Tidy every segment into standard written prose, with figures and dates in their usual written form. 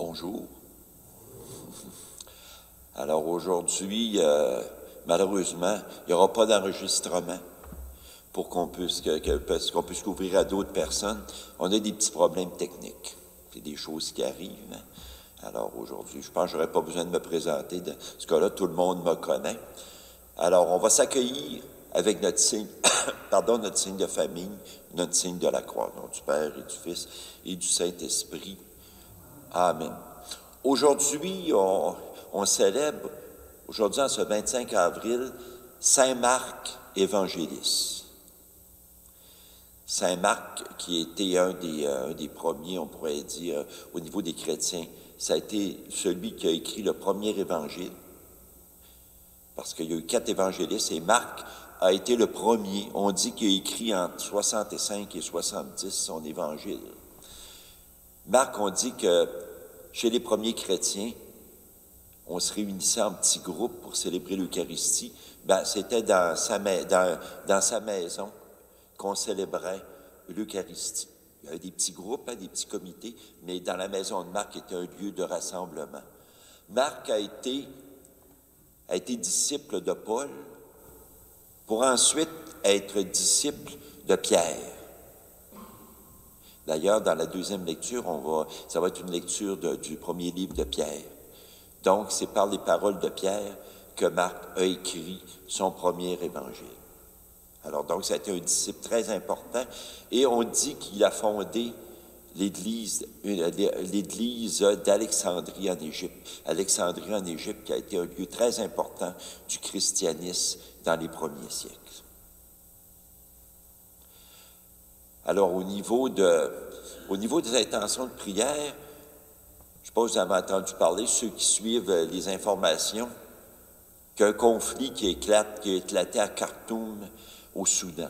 Bonjour. Alors aujourd'hui, malheureusement, il n'y aura pas d'enregistrement pour qu'on puisse l'ouvrir à d'autres personnes. On a des petits problèmes techniques. C'est des choses qui arrivent. Alors aujourd'hui, je pense que je n'aurais pas besoin de me présenter. Dans ce cas-là, tout le monde me connaît. Alors, on va s'accueillir avec notre signe, notre signe de famille, notre signe de la croix, au nom du Père et du Fils et du Saint-Esprit. Amen. Aujourd'hui, on célèbre, aujourd'hui en ce 25 avril, Saint Marc évangéliste. Saint Marc, qui était un des premiers, on pourrait dire, au niveau des chrétiens, ça a été celui qui a écrit le premier évangile, parce qu'il y a eu 4 évangélistes, et Marc a été le premier. On dit qu'il a écrit entre 65 et 70 son évangile. Marc, on dit que chez les premiers chrétiens, on se réunissait en petits groupes pour célébrer l'Eucharistie. C'était dans sa maison qu'on célébrait l'Eucharistie. Il y avait des petits groupes, des petits comités, mais dans la maison de Marc était un lieu de rassemblement. Marc a été disciple de Paul pour ensuite être disciple de Pierre. D'ailleurs, dans la deuxième lecture, ça va être une lecture du premier livre de Pierre. Donc, c'est par les paroles de Pierre que Marc a écrit son premier évangile. Alors, donc, ça a été un disciple très important. Et on dit qu'il a fondé l'église d'Alexandrie en Égypte. Alexandrie en Égypte qui a été un lieu très important du christianisme dans les premiers siècles. Alors, au niveau des intentions de prière, je ne sais pas si vous avez entendu parler, ceux qui suivent les informations, qu'un conflit qui a éclaté à Khartoum, au Soudan.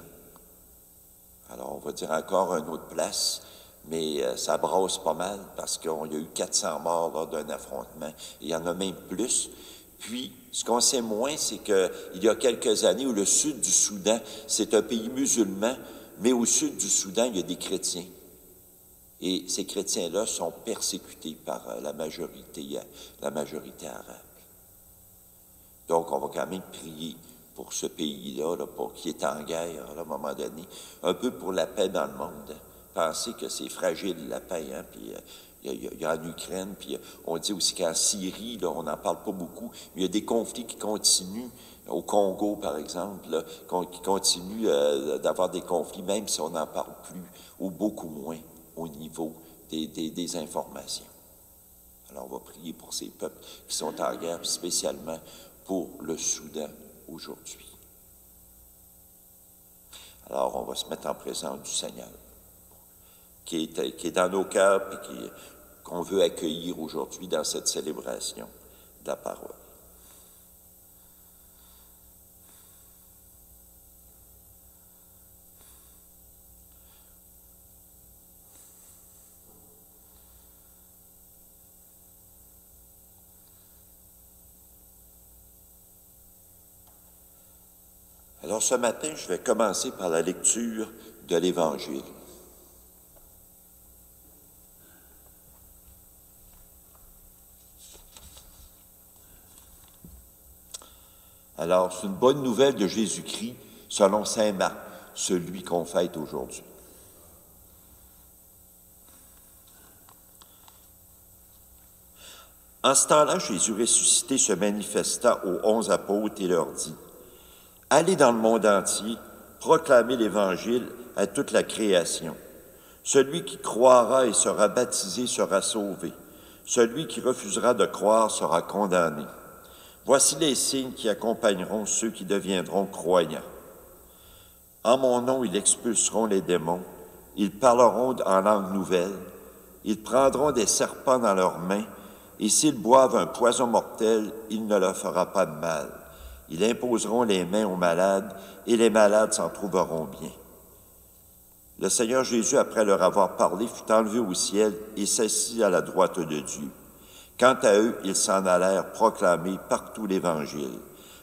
Alors, on va dire encore une autre place, mais ça brasse pas mal parce qu'il y a eu 400 morts lors d'un affrontement. Il y en a même plus. Puis, ce qu'on sait moins, c'est qu'il y a quelques années où le sud du Soudan, c'est un pays musulman, mais au sud du Soudan, il y a des chrétiens. Et ces chrétiens-là sont persécutés par la majorité arabe. Donc, on va quand même prier pour ce pays-là, pour qui est en guerre, à un moment donné, un peu pour la paix dans le monde. Pensez que c'est fragile, la paix, puis il y a en Ukraine, puis on dit aussi qu'en Syrie, là, on n'en parle pas beaucoup, mais il y a des conflits qui continuent, au Congo, par exemple, là, qui continuent d'avoir des conflits, même si on n'en parle plus, ou beaucoup moins, au niveau des informations. Alors, on va prier pour ces peuples qui sont en guerre, spécialement pour le Soudan aujourd'hui. Alors, on va se mettre en présence du Seigneur, qui est dans nos cœurs et qu'on veut accueillir aujourd'hui dans cette célébration de la parole. Alors, ce matin, je vais commencer par la lecture de l'Évangile. Alors, c'est une bonne nouvelle de Jésus-Christ selon saint Marc, celui qu'on fête aujourd'hui. En ce temps-là, Jésus ressuscité se manifesta aux 11 apôtres et leur dit: « Allez dans le monde entier, proclamez l'Évangile à toute la création. Celui qui croira et sera baptisé sera sauvé. Celui qui refusera de croire sera condamné. Voici les signes qui accompagneront ceux qui deviendront croyants. En mon nom, ils expulseront les démons. Ils parleront en langue nouvelle. Ils prendront des serpents dans leurs mains. Et s'ils boivent un poison mortel, il ne leur fera pas de mal. Ils imposeront les mains aux malades, et les malades s'en trouveront bien. » Le Seigneur Jésus, après leur avoir parlé, fut enlevé au ciel et s'assit à la droite de Dieu. Quant à eux, ils s'en allèrent proclamer partout l'Évangile.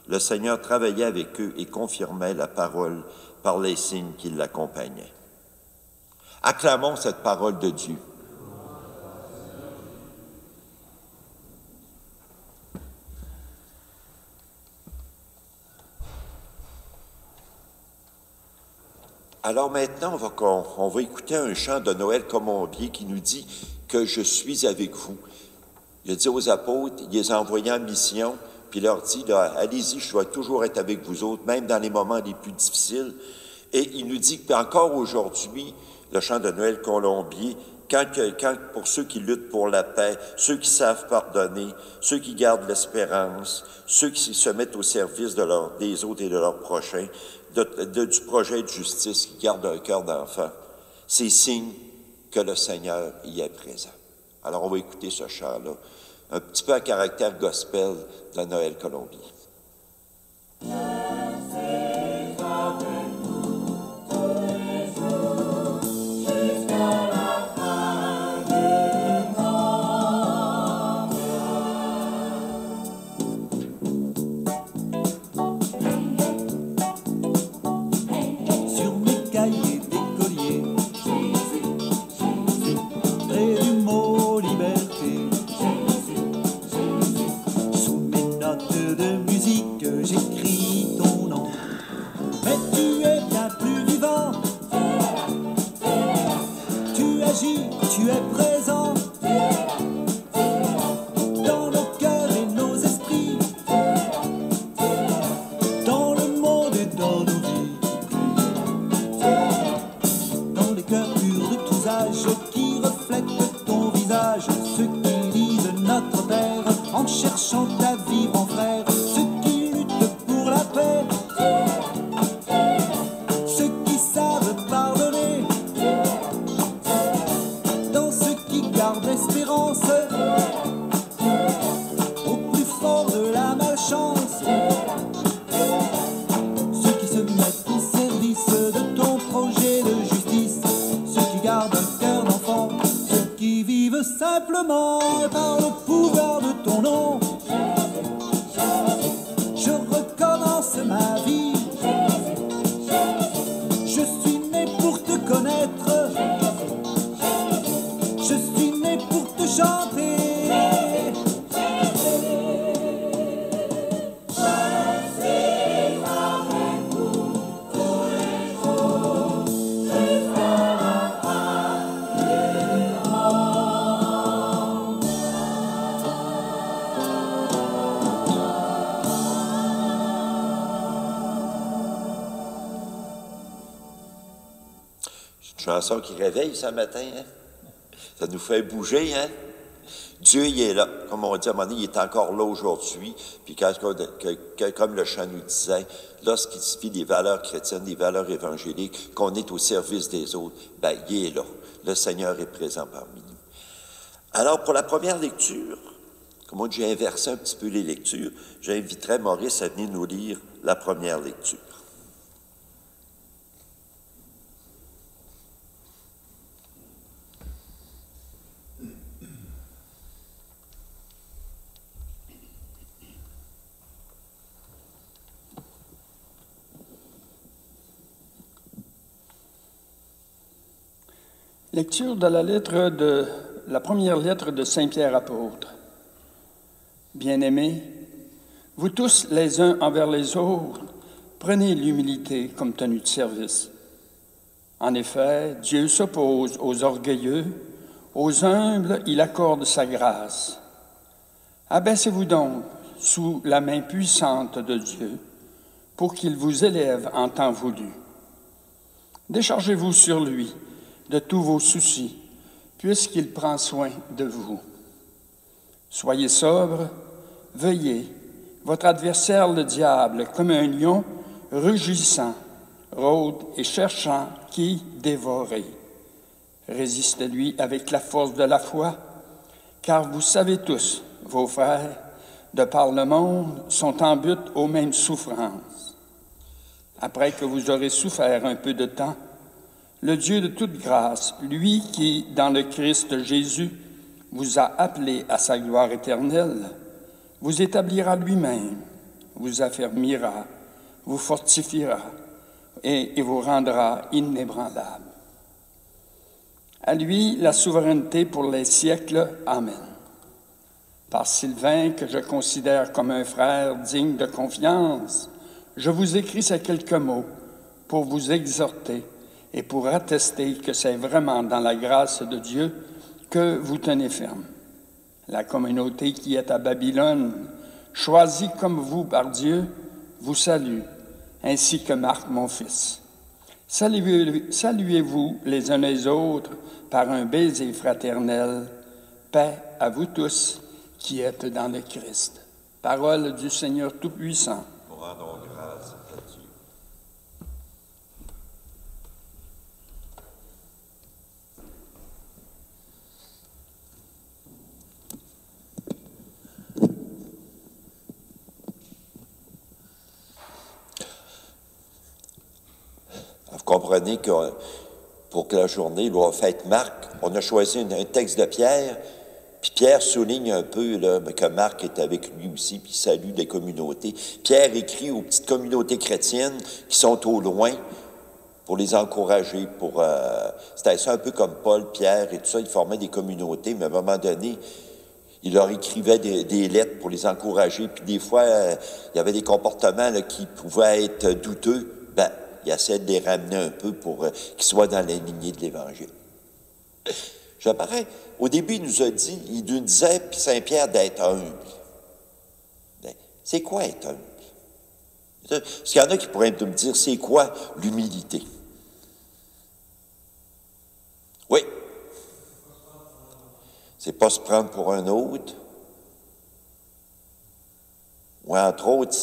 Le Seigneur travaillait avec eux et confirmait la parole par les signes qui l'accompagnaient. Acclamons cette parole de Dieu. Alors maintenant, on va écouter un chant de Noël Colombier qui nous dit que je suis avec vous. Il a dit aux apôtres, il les a envoyés en mission, puis il leur dit, allez-y, je dois toujours être avec vous autres, même dans les moments les plus difficiles. Et il nous dit qu'encore aujourd'hui, le chant de Noël Colombier, quand pour ceux qui luttent pour la paix, ceux qui savent pardonner, ceux qui gardent l'espérance, ceux qui se mettent au service des autres et de leurs prochains, du projet de justice, qui gardent un cœur d'enfant, c'est signe que le Seigneur y est présent. Alors, on va écouter ce chant-là, un petit peu à caractère gospel de Noël Colombier. Tu es présent dans nos cœurs et nos esprits, dans le monde et dans nos vies, dans les cœurs purs de tous âges qui reflètent ton visage, ceux qui lisent notre terre en cherchant à vivre en frères, ceux qui luttent pour la paix, ceux qui savent pardonner, l'espérance au plus fort de la malchance, ceux qui se mettent au service de ton projet de justice, ceux qui gardent un cœur d'enfant, ceux qui vivent simplement par le pouvoir de ton nom. Je recommence ma vie, je suis né pour te connaître, je suis né pour te chanter. C'est une chanson qui réveille ce matin, hein? Ça nous fait bouger, hein? Dieu, il est là. Comme on dit à un moment donné, il est encore là aujourd'hui. Puis comme le chant nous disait, lorsqu'il se vit des valeurs chrétiennes, des valeurs évangéliques, qu'on est au service des autres, ben il est là. Le Seigneur est présent parmi nous. Alors, pour la première lecture, comme on dit, j'ai inversé un petit peu les lectures, j'inviterai Maurice à venir nous lire la première lecture. Lecture de la première lettre de Saint Pierre apôtre. Bien-aimés, vous tous les uns envers les autres, prenez l'humilité comme tenue de service. En effet, Dieu s'oppose aux orgueilleux, aux humbles, il accorde sa grâce. Abaissez-vous donc sous la main puissante de Dieu pour qu'il vous élève en temps voulu. Déchargez-vous sur lui de tous vos soucis, puisqu'il prend soin de vous. Soyez sobres, veillez, votre adversaire le diable, comme un lion rugissant, rôde et cherchant qui dévorer. Résistez-lui avec la force de la foi, car vous savez tous, vos frères, de par le monde, sont en but aux mêmes souffrances. Après que vous aurez souffert un peu de temps, le Dieu de toute grâce, lui qui, dans le Christ Jésus, vous a appelé à sa gloire éternelle, vous établira lui-même, vous affermira, vous fortifiera et vous rendra inébranlable. À lui, la souveraineté pour les siècles. Amen. Par Sylvain, que je considère comme un frère digne de confiance, je vous écris ces quelques mots pour vous exhorter et pour attester que c'est vraiment dans la grâce de Dieu que vous tenez ferme. La communauté qui est à Babylone, choisie comme vous par Dieu, vous salue, ainsi que Marc, mon fils. Saluez-vous les uns les autres par un baiser fraternel. Paix à vous tous qui êtes dans le Christ. Parole du Seigneur Tout-Puissant. Nous rendons grâce à Dieu. Vous comprenez que pour que la journée loi fête Marc, on a choisi un texte de Pierre, puis Pierre souligne un peu là, que Marc est avec lui aussi, puis salue les communautés. Pierre écrit aux petites communautés chrétiennes qui sont au loin pour les encourager. C'était ça un peu comme Paul, Pierre et tout ça, ils formaient des communautés, mais à un moment donné, il leur écrivait des lettres pour les encourager, puis des fois, il y avait des comportements là, qui pouvaient être douteux. Il essaie de les ramener un peu pour qu'ils soient dans la lignée de l'Évangile. Au début, il nous disait, puis Saint-Pierre, d'être humble. C'est quoi être humble? Parce qu'il y en a qui pourraient me dire, c'est quoi l'humilité? Oui. C'est pas se prendre pour un autre. Ou entre autres,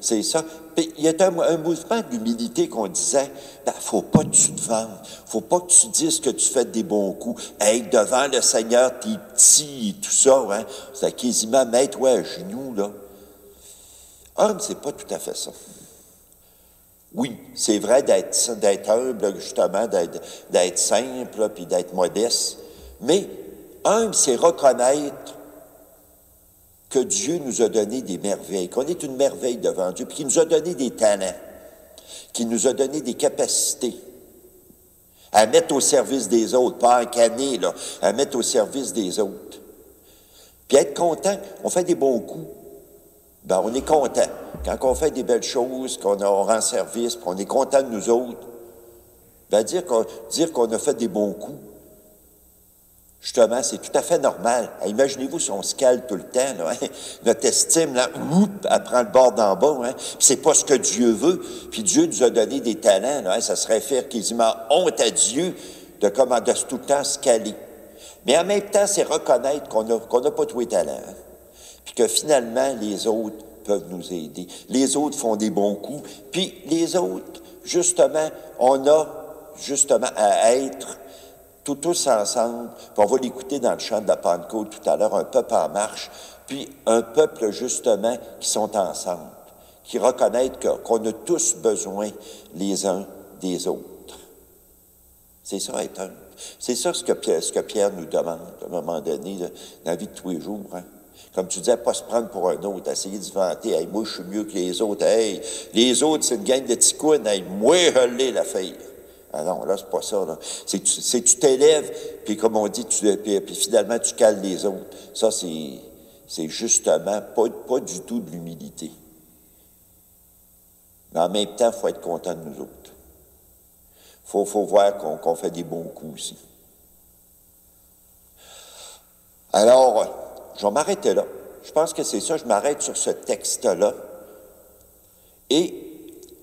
c'est ça. Puis, il y a un mouvement d'humilité qu'on disait, faut pas que tu te vendes, faut pas que tu dises que tu fais des bons coups. Hey, devant le Seigneur, t'es petit et tout ça, hein. C'est quasiment mets-toi à genoux, là. Homme, c'est pas tout à fait ça. Oui, c'est vrai d'être humble, justement, d'être simple, puis d'être modeste. Mais humble, c'est reconnaître que Dieu nous a donné des merveilles, qu'on est une merveille devant Dieu, puis qu'il nous a donné des talents, qu'il nous a donné des capacités à mettre au service des autres, pas en canner, là, à mettre au service des autres. Puis être content, on fait des bons coups, on est content. Quand on fait des belles choses, qu'on rend service, puis on est content de nous autres, dire qu'on a fait des bons coups, justement, c'est tout à fait normal. Imaginez-vous si on se cale tout le temps, là, hein? Notre estime, là, elle prend le bord d'en bas, hein? C'est pas ce que Dieu veut. Puis Dieu nous a donné des talents, là, hein? Ça serait faire quasiment honte à Dieu de tout le temps se caler. Mais en même temps, c'est reconnaître qu'on n'a pas tous les talents. Hein? Puis que finalement, les autres peuvent nous aider. Les autres font des bons coups. Puis les autres, justement, on a justement à être tous ensemble, puis on va l'écouter dans le chant de la Pentecôte tout à l'heure, un peuple en marche, puis un peuple justement qui sont ensemble, qui reconnaissent qu'on a tous besoin les uns des autres. C'est ça être humble. C'est ça ce que Pierre nous demande à un moment donné là, dans la vie de tous les jours. Hein? Comme tu disais, pas se prendre pour un autre, essayer de se vanter. Hey, moi, je suis mieux que les autres. Hey, les autres, c'est une gang de ticounes. Hey, moi, je l'ai l'affaire. Ah non, là, c'est pas ça, là. C'est tu t'élèves, puis comme on dit, puis finalement, tu cales les autres. Ça, c'est justement pas du tout de l'humilité. Mais en même temps, il faut être content de nous autres. Faut voir qu'on fait des bons coups aussi. Alors, je vais m'arrêter là. Je pense que c'est ça, je m'arrête sur ce texte-là. Et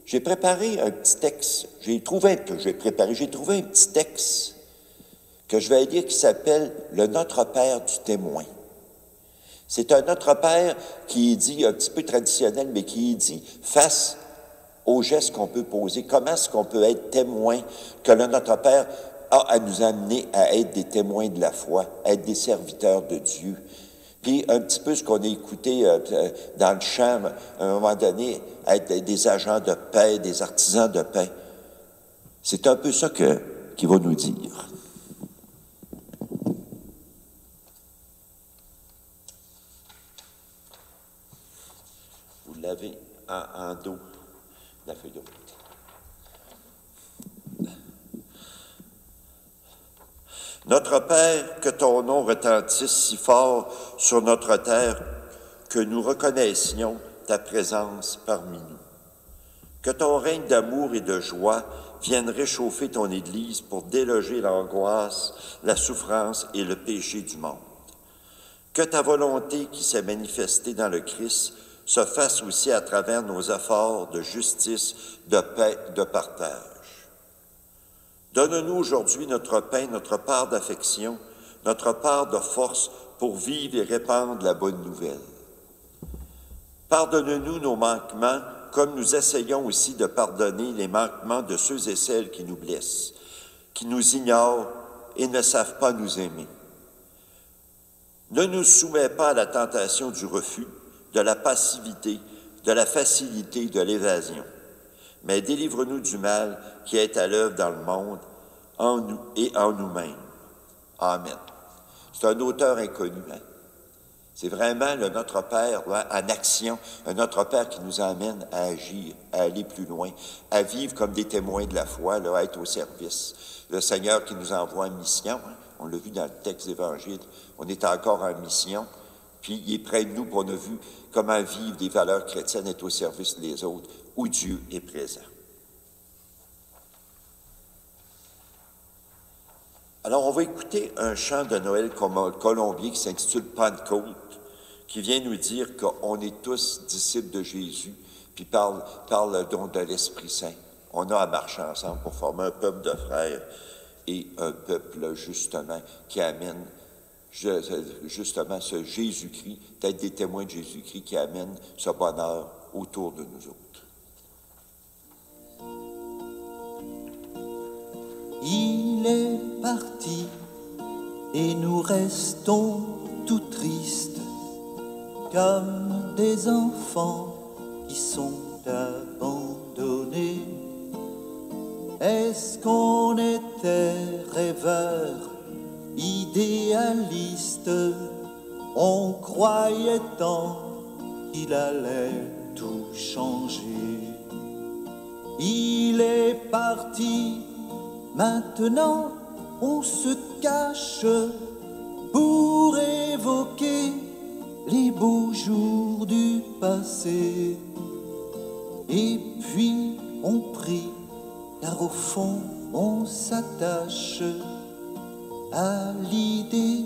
j'ai préparé un petit texte. J'ai trouvé un petit texte que je vais lire qui s'appelle « Le Notre Père du témoin ». C'est un Notre Père qui est dit, un petit peu traditionnel, mais qui est dit face aux gestes qu'on peut poser. Comment est-ce qu'on peut être témoin que le Notre Père a à nous amener à être des témoins de la foi, à être des serviteurs de Dieu. Puis un petit peu ce qu'on a écouté dans le chant, à un moment donné, être des agents de paix, des artisans de paix. C'est un peu ça qu'il va nous dire. Vous l'avez en dos, la feuille de route. Notre Père, que ton nom retentisse si fort sur notre terre, que nous reconnaissions ta présence parmi nous. Que ton règne d'amour et de joie vienne réchauffer ton Église pour déloger l'angoisse, la souffrance et le péché du monde. Que ta volonté qui s'est manifestée dans le Christ se fasse aussi à travers nos efforts de justice, de paix, de partage. Donne-nous aujourd'hui notre pain, notre part d'affection, notre part de force pour vivre et répandre la bonne nouvelle. Pardonne-nous nos manquements, comme nous essayons aussi de pardonner les manquements de ceux et celles qui nous blessent, qui nous ignorent et ne savent pas nous aimer. Ne nous soumets pas à la tentation du refus, de la passivité, de la facilité, de l'évasion, mais délivre-nous du mal qui est à l'œuvre dans le monde, en nous et en nous-mêmes. Amen. C'est un auteur inconnu, hein? C'est vraiment le Notre Père là, en action, un Notre Père qui nous amène à agir, à aller plus loin, à vivre comme des témoins de la foi, là, à être au service. Le Seigneur qui nous envoie en mission, hein? On l'a vu dans le texte d'Évangile, on est encore en mission, puis il est près de nous, pour on a vu comment vivre des valeurs chrétiennes, être au service des autres, où Dieu est présent. Alors, on va écouter un chant de Noël colombien qui s'intitule « Pentecôte », qui vient nous dire qu'on est tous disciples de Jésus, puis parle donc de l'Esprit Saint. On a à marcher ensemble pour former un peuple de frères et un peuple, justement, qui amène justement ce Jésus-Christ, d'être des témoins de Jésus-Christ qui amènent ce bonheur autour de nous autres. Il est parti et nous restons tout tristes comme des enfants qui sont abandonnés. Est-ce qu'on était rêveurs, idéalistes? On croyait tant qu'il allait tout changer. Il est parti. Maintenant, on se cache pour évoquer les beaux jours du passé. Et puis, on prie, car au fond, on s'attache à l'idée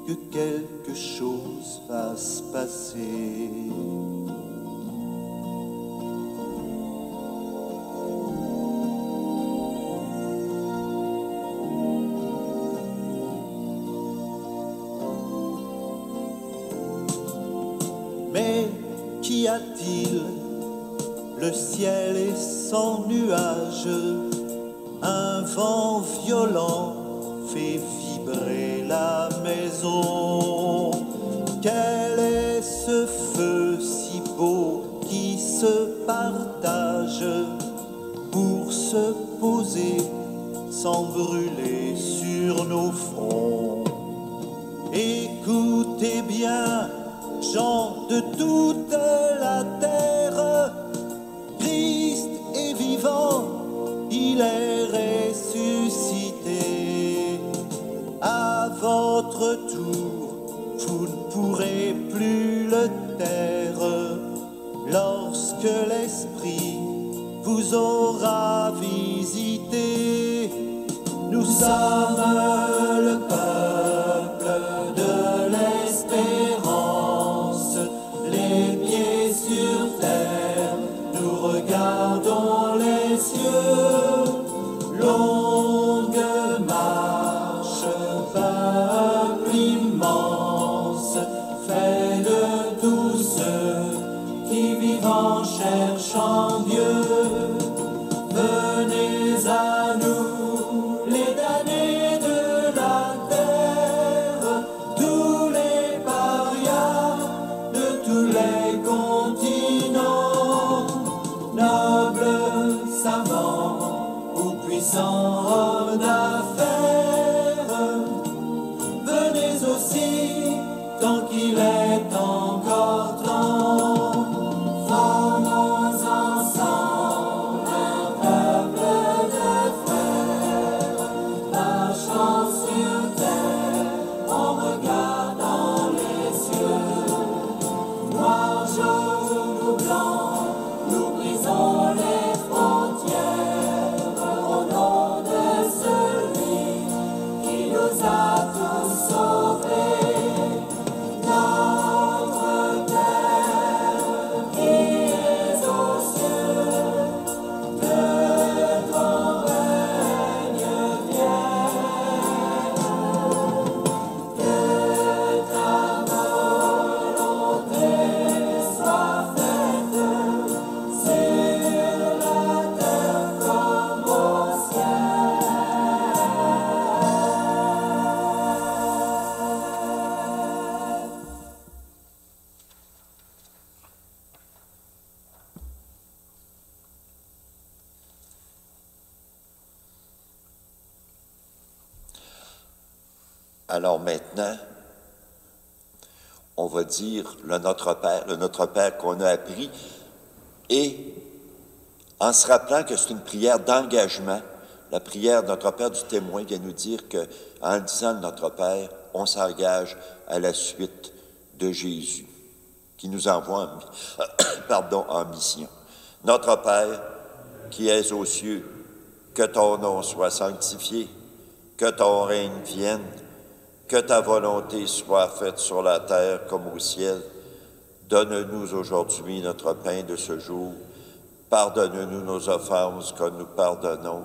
que quelque chose va se passer. Mais qu'y a-t-il? Le ciel est sans nuages, un vent violent fait vibrer la maison. Quel est ce feu si beau qui se partage pour se poser sans brûler sur nos fronts? Écoutez bien, gens de toute la terre, Christ est vivant, il est ressuscité. À votre tour, vous ne pourrez plus le taire, lorsque l'Esprit vous aura visité. Nous sommes le peuple de l'espérance, les pieds sur terre, nous regardons les cieux. Longue marche, peuple immense, fait de tous ceux qui vivent en cherchant Dieu. Venez à nous, les damnés de la terre, tous les parias de tous les continents, nobles, savants ou puissants hommes d'affaires. Venez aussi, tant qu'il est encore temps, formons ensemble un peuple de frères, marchant sur terre en regardant les cieux. Noirs, jaunes ou blancs, nous brisons les frontières, on Alors maintenant, on va dire le Notre Père qu'on a appris, et en se rappelant que c'est une prière d'engagement, la prière de Notre Père du témoin vient nous dire qu'en disant le Notre Père, on s'engage à la suite de Jésus, qui nous envoie en mission. Notre Père, qui es aux cieux, que ton nom soit sanctifié, que ton règne vienne, que ta volonté soit faite sur la terre comme au ciel. Donne-nous aujourd'hui notre pain de ce jour. Pardonne-nous nos offenses comme nous pardonnons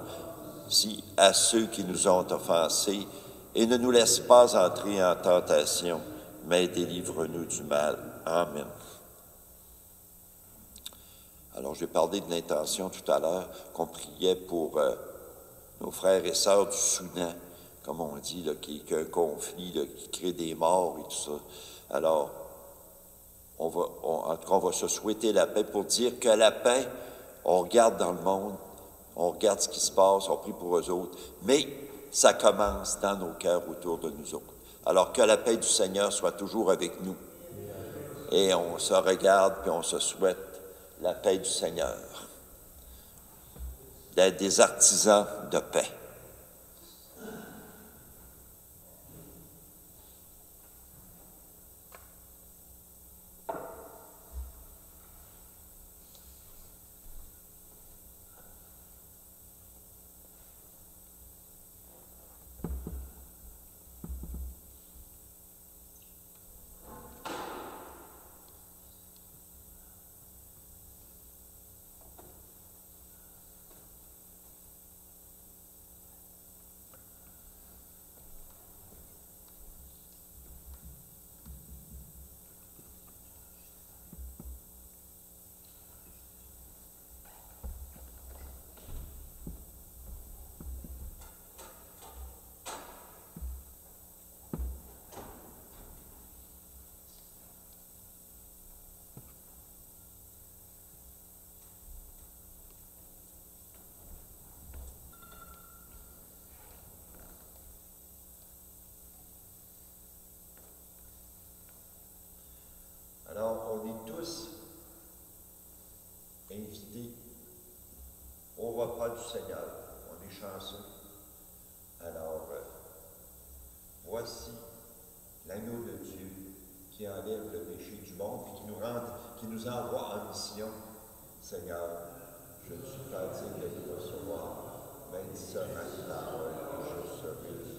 à ceux qui nous ont offensés, et ne nous laisse pas entrer en tentation, mais délivre-nous du mal. Amen. Alors, j'ai parlé de l'intention tout à l'heure, qu'on priait pour nos frères et sœurs du Soudan, comme on dit, là, qui est un conflit là, qui crée des morts et tout ça. Alors, en tout cas, on va se souhaiter la paix pour dire que la paix, on regarde dans le monde, on regarde ce qui se passe, on prie pour eux autres, mais ça commence dans nos cœurs autour de nous autres. Alors que la paix du Seigneur soit toujours avec nous. Et on se regarde puis on se souhaite la paix du Seigneur. D'être des artisans de paix. Alors, on est tous invités au repas du Seigneur. On est chanceux. Alors, voici l'agneau de Dieu qui enlève le péché du monde et qui nous envoie en mission. Seigneur, je ne suis pas digne de vous recevoir, mais dis seulement une parole et je serai guéri.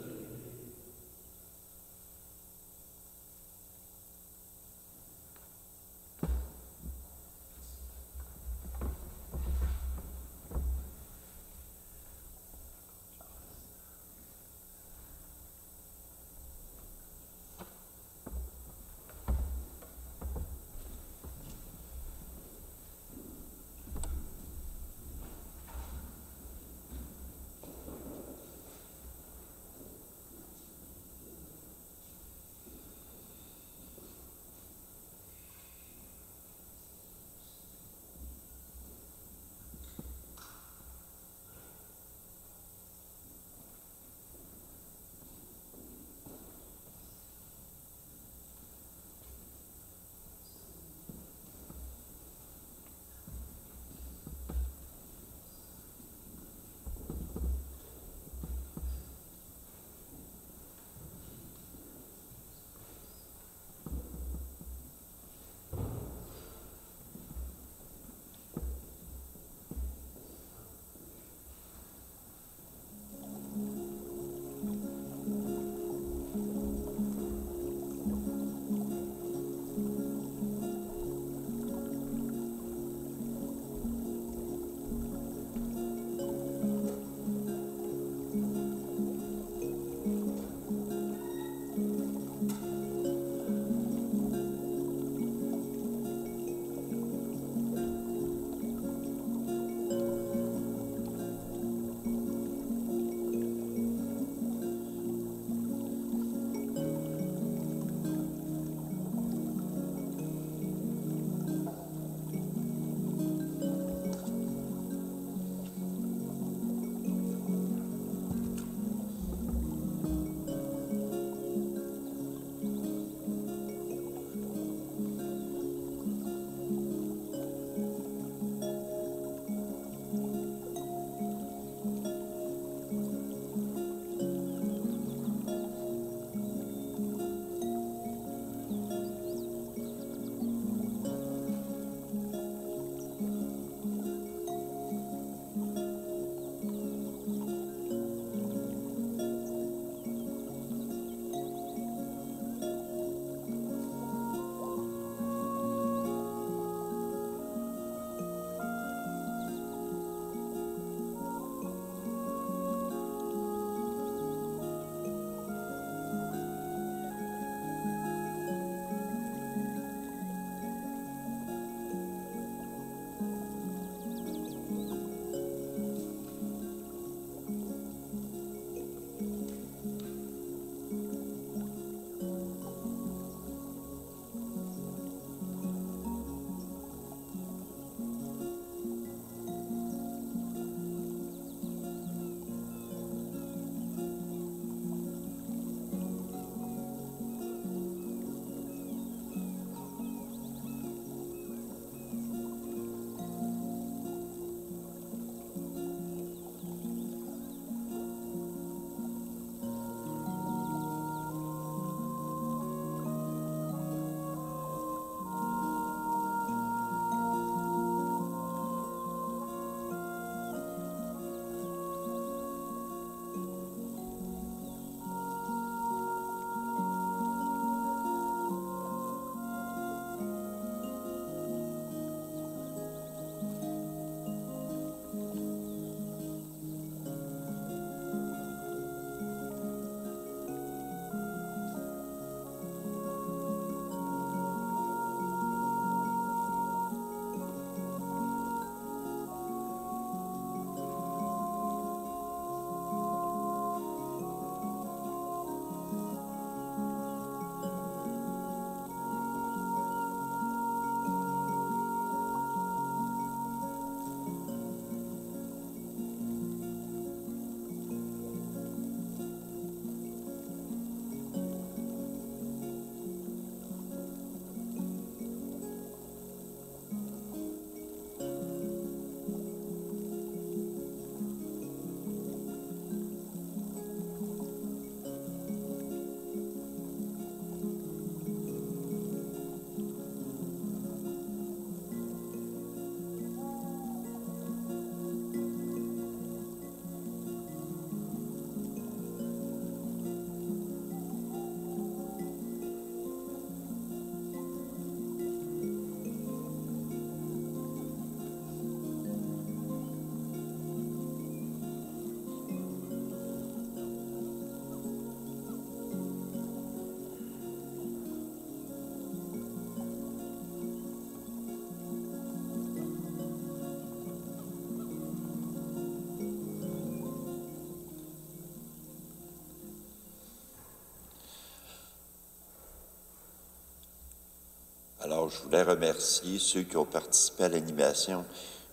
Alors, je voulais remercier ceux qui ont participé à l'animation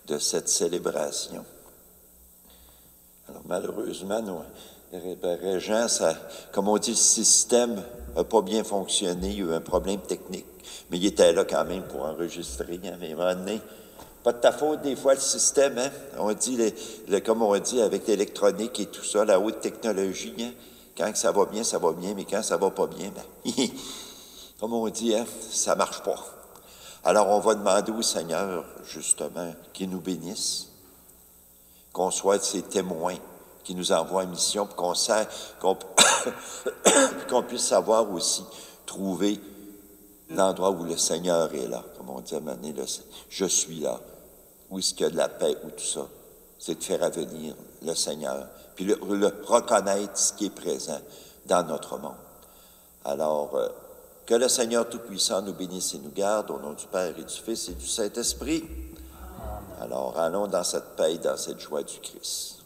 de cette célébration. Alors, malheureusement, Régent, comme on dit, le système n'a pas bien fonctionné. Il y a eu un problème technique. Mais il était là quand même pour enregistrer. Hein, mais à un moment donné, pas de ta faute, des fois, le système. Hein, on dit, comme on dit, avec l'électronique et tout ça, la haute technologie, hein, quand ça va bien, mais quand ça va pas bien, ben, comme on dit, hein, ça marche pas. Alors, on va demander au Seigneur, justement, qu'il nous bénisse, qu'on soit ses témoins, qu'il nous envoie en mission, pour qu'on puisse savoir aussi trouver l'endroit où le Seigneur est là. Comme on dit à un moment donné, je suis là. Où est-ce qu'il y a de la paix ou tout ça? C'est de faire venir le Seigneur, puis le reconnaître ce qui est présent dans notre monde. Alors, que le Seigneur Tout-Puissant nous bénisse et nous garde, au nom du Père et du Fils et du Saint-Esprit. Alors, allons dans cette paix, dans cette joie du Christ.